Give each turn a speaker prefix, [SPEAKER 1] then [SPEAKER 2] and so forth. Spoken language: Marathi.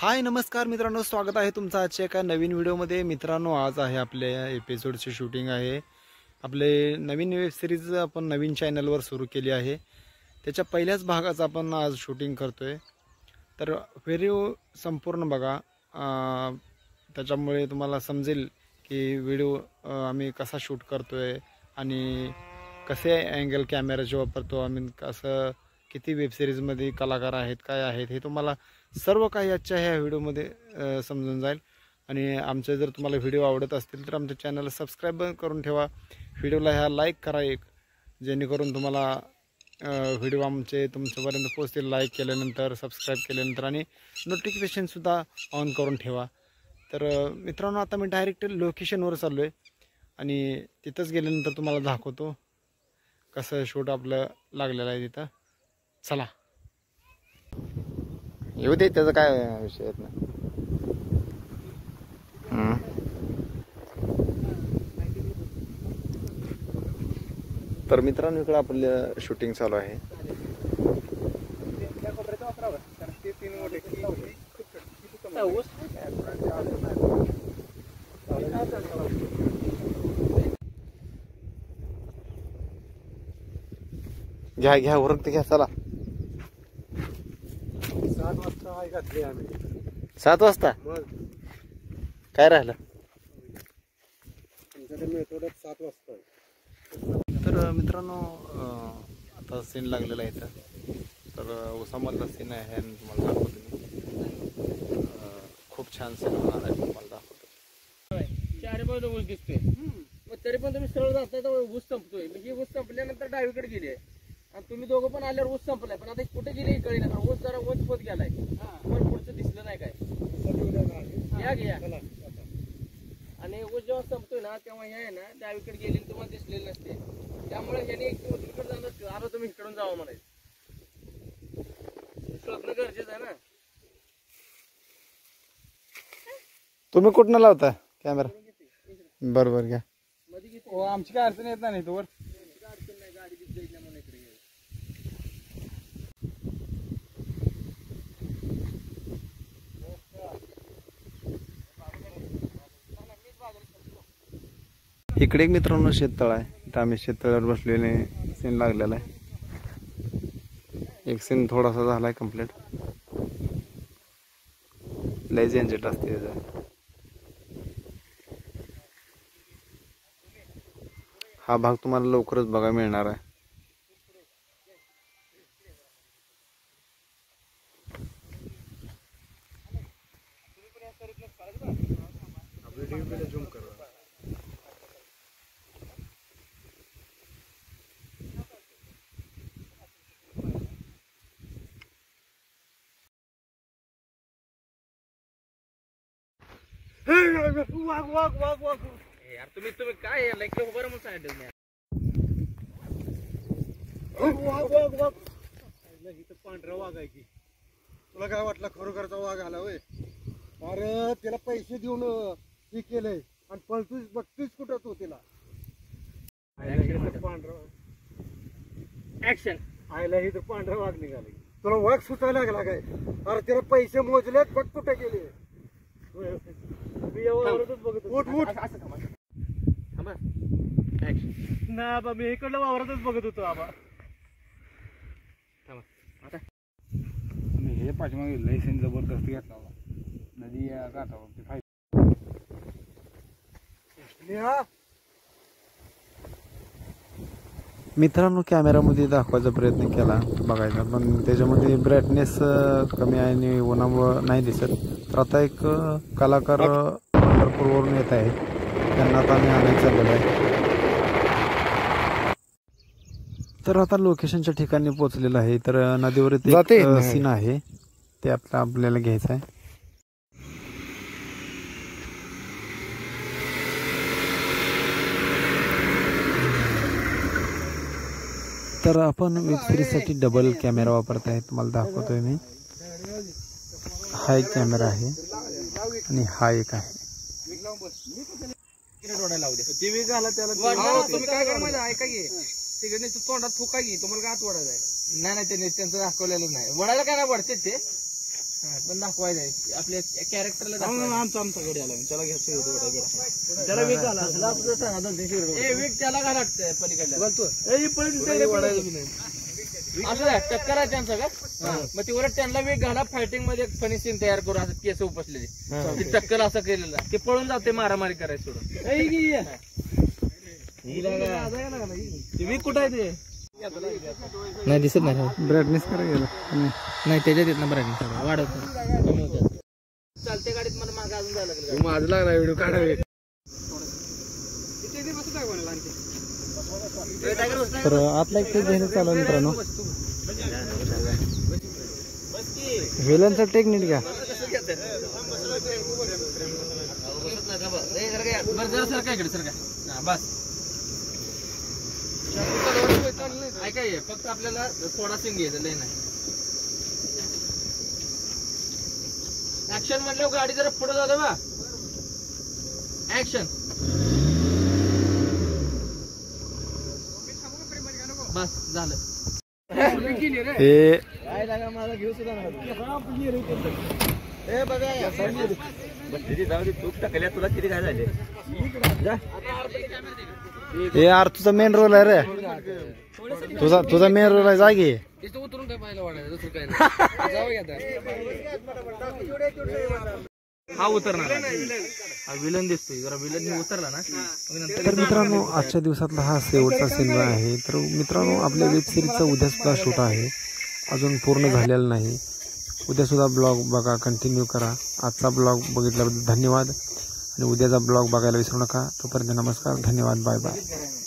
[SPEAKER 1] हाय नमस्कार मित्रांनो, स्वागत आहे तुमचं आजच्या एका नवीन व्हिडिओमध्ये। मित्रांनो, आज आहे आपल्या एपिसोडची शूटिंग आहे। आपले नवीन वेब सिरीज आपण नवीन चॅनलवर सुरू केली आहे, त्याच्या पहिल्याच भागाचं आपण आज शूटिंग करतोय। तर व्हिडिओ संपूर्ण बघा, त्याच्यामुळे तुम्हाला समजेल की व्हिडिओ आम्ही कसा शूट करतोय आणि कसे अँगल कॅमेराचे वापरतो आम्ही, कसं किती वेब सिरीजमध्ये कलाकार आहेत, काय आहेत, हे तुम्हाला सर्व काही आजच्या ह्या व्हिडिओमध्ये समजून जाईल। आणि आमचे जर तुम्हाला व्हिडिओ आवडत असतील तर आमच्या चॅनलला सबस्क्राईब करून ठेवा, व्हिडिओला ह्या लाईक करा एक, जेणेकरून तुम्हाला व्हिडिओ आमचे तुमच्यापर्यंत पोहोचतील लाईक केल्यानंतर, सबस्क्राईब केल्यानंतर, आणि नोटिफिकेशनसुद्धा ऑन करून ठेवा। तर मित्रांनो, आता मी डायरेक्ट लोकेशनवर चाललो आहे आणि तिथंच गेल्यानंतर तुम्हाला दाखवतो कसं शूट आपलं लागलेलं आहे तिथं। चला येऊ दे, त्याचा काय विषय आहेत ना। तर मित्रांनो, इकडे आपलं शूटिंग चालू आहे। घ्या घ्या उरकते घ्या, चला। 7 वाजता काय राहिलं?
[SPEAKER 2] 7 वाजता।
[SPEAKER 1] तर मित्रांनो, आता सीन लागलेला आहे इथं। तर उसामधला सीन आहे आणि तुम्हाला दाखवतो मी। खूप छान सीन होणार आहे, तुम्हाला दाखवतो।
[SPEAKER 3] चारी बाजूला ऊस दिसतोय, मग तरी पण तुम्ही सरळ जाताय तर ऊस संपतोय। म्हणजे ऊस संपल्यानंतर डावीकडे गेले आणि तुम्ही दोघं पण आल्यावर ऊस संपलाय, पण आता कुठे गेले कळेल ना। ऊस जरा ऊस पोत गेलाय, पण पुढचं दिसलं नाही काय। या घ्या, आणि ऊस जेव्हा संपतोय ना तेव्हा हे आहे ना डावीकडे गेले तुम्हाला दिसलेलं नसते, त्यामुळे ह्याने एक उजवीकडे जाणार, आता तुम्ही इकडून जावं म्हणायचं। शोधणं गरजेचं आहे ना।
[SPEAKER 1] तुम्ही कुठनं लावता कॅमेरा? बरोबर घ्या।
[SPEAKER 2] हो, आमची काय अडचण येत नाही तोवर।
[SPEAKER 3] अडचण नाही, गाडी दिसत जाईल म्हणून इकडे ये।
[SPEAKER 1] इकडे एक मित्रांनो शेततळ आहे, तर आम्ही शेततळ्यावर बसलेले सीन लागलेला आहे। एक सीन थोडासा झालाय कंप्लीट, लय झंझट असते त्याचा। हा भाग तुम्हाला लवकरच बघायला मिळणार आहे।
[SPEAKER 3] यार तुम्ही काय लाईक उभं म्हणून सांगितलं यार।
[SPEAKER 2] इथं पांढरा वाघ आहे की, तुला काय वाटलं खरोखरचा वाघ आला होय? अरे त्याला पैसे देऊन हे केलंय आणि पळतोय, बघतोयच कुठं तू तिला। पांढरा
[SPEAKER 3] ऍक्शन
[SPEAKER 2] आयला इथं पांढरा वाघ निघाले, तुला वाघ सुटायला लागला काय? अरे त्याला पैसे मोजलेत, बघ कुठे गेले। मी यावरच बघत होतो। उठ उठ
[SPEAKER 3] थांबा, ऍक्शन
[SPEAKER 2] ना बा, मी इकडलं वावरातच बघत होतो आबा।
[SPEAKER 3] थांबा आता।
[SPEAKER 2] मी हे पाठीमागे लायसन जबरदस्त घेतला होता, नदी घाटावरती फाय।
[SPEAKER 1] मित्रांनो, कॅमेरामध्ये दाखवायचा प्रयत्न केला बघायचा, पण त्याच्यामध्ये ब्राईटनेस कमी आहे आणि उन्हामुळं नाही दिसत। तर आता एक कलाकार पंढरपूरवरून येत आहे, त्यांना आता आम्ही आणायला चाललेलो आहे। तर आता लोकेशनच्या ठिकाणी पोहोचलेलं आहे। तर नदीवर एक सीन आहे, ते आपल्याला घ्यायचं आहे। तर आपण वेब सिरीजसाठी डबल कॅमेरा वापरत आहे, तुम्हाला दाखवतोय मी। हा एक कॅमेरा आहे आणि हा एक आहे।
[SPEAKER 3] तुम्ही काय करा माहिती ऐका की, तिकडे तोंडात फुका की, तुम्हाला काय वाढायचं आहे? नाही त्यांचं दाखवलेलं नाही, वडायला काय नाही वाढते ते। पण दाखवायचं आपल्या कॅरेक्टरला
[SPEAKER 2] आमचा गडी आला त्याला घ्यायचं
[SPEAKER 3] त्याला वेग घाला त्याला घाला पलीकडल्या असं टक्कर आहे त्यांचा का मग ती उलट त्यांना वेग घाला फायटिंग मध्ये फनी सीन तयार करू असं केस उपसलेले ती टक्कर असं केलेलं ते पळून जाते मारामारी करायचं सोडून कुठं आहे ते नाही दिसत नाही
[SPEAKER 1] ब्राईटनेस करायला
[SPEAKER 3] नाही त्याच्यात येत ना ब्राईटनेस वाढवतो कमी होतात चालते गाडीत मला मागे अजून जायला लागेल
[SPEAKER 1] माझं लागला व्हिडिओ काढावे तर आतला एक टेक घ्यायला चालू मित्रांनो व्हिलनचा टेक नीट घ्या
[SPEAKER 3] जरा सर काय इकडे सर काय बस ऐका फक्त आपल्याला थोडा सीन घ्यायचा लय नाही ऍक्शन म्हटलं गाडी जरा पुढे जाऊ दे बा ऍक्शन बस झालं
[SPEAKER 1] हे
[SPEAKER 3] मला घेऊ सुद्धा तुला किती काय झाले
[SPEAKER 1] हे यार तुझा मेन रोल आहे रे तुझा मेन रोल आहे जागी
[SPEAKER 3] तिथं उतरून काय पाहिलं वाटायचं दुसरं काय नाही जाऊ आता हा उतरणार हा विलन दिसतोय जरा विलन उतरला ना
[SPEAKER 1] तर मित्रांनो आजच्या दिवसातला हा शेवटचा सिनेमा आहे तर मित्रांनो आपल्या वेब सिरीजचा उद्या सुद्धा शूट आहे अजून पूर्ण झालेला नाही उद्या सुद्धा ब्लॉग बघा कंटिन्यू करा आजचा ब्लॉग बघितल्याबद्दल धन्यवाद आणि उद्याचा ब्लॉग बघायला विसरू नका तोपर्यंत नमस्कार धन्यवाद बाय बाय